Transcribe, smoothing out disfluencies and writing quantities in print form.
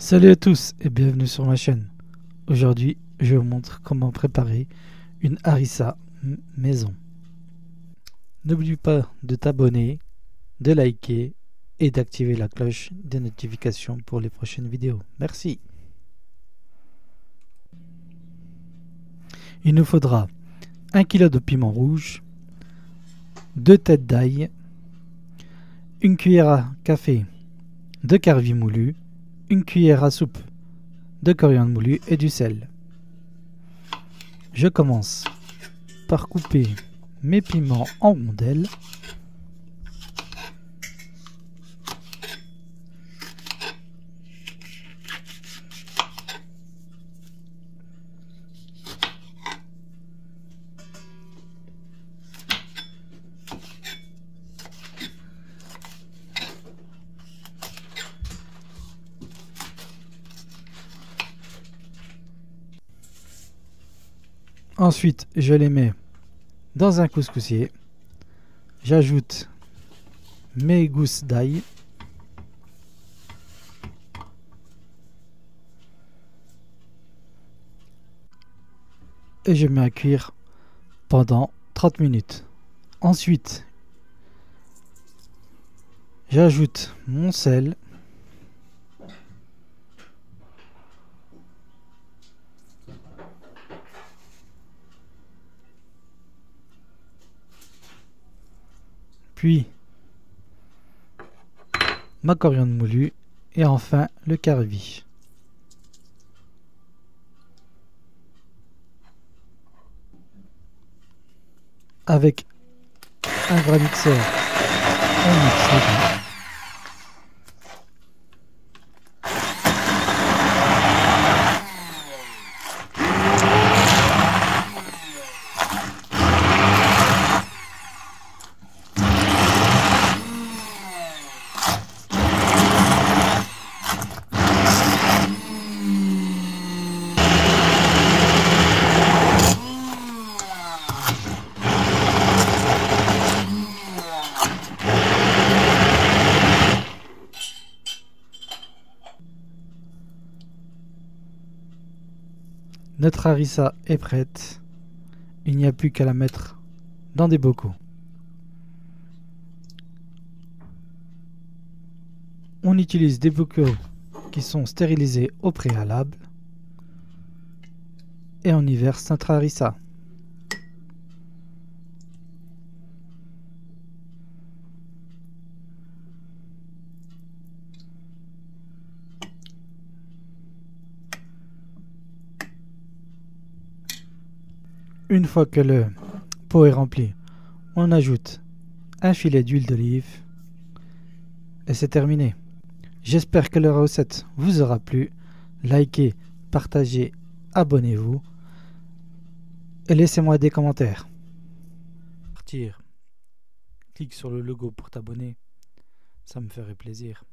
Salut à tous et bienvenue sur ma chaîne. Aujourd'hui, je vous montre comment préparer une harissa maison. N'oublie pas de t'abonner, de liker et d'activer la cloche des notifications pour les prochaines vidéos. Merci. Il nous faudra 1 kg de piment rouge, 2 têtes d'ail, 1 cuillère à café de carvi moulu, 1 cuillère à soupe de coriandre moulu et du sel. Je commence par couper mes piments en rondelles. Ensuite, je les mets dans un couscoussier. J'ajoute mes gousses d'ail. Et je mets à cuire pendant 30 minutes. Ensuite, j'ajoute mon sel. Puis ma coriandre moulue et enfin le carvi. Avec un vrai mixeur, on mixe les deux. Notre harissa est prête. Il n'y a plus qu'à la mettre dans des bocaux. On utilise des bocaux qui sont stérilisés au préalable et on y verse notre harissa. Une fois que le pot est rempli, on ajoute un filet d'huile d'olive et c'est terminé. J'espère que la recette vous aura plu. Likez, partagez, abonnez-vous et laissez-moi des commentaires. Clique sur le logo pour t'abonner, ça me ferait plaisir.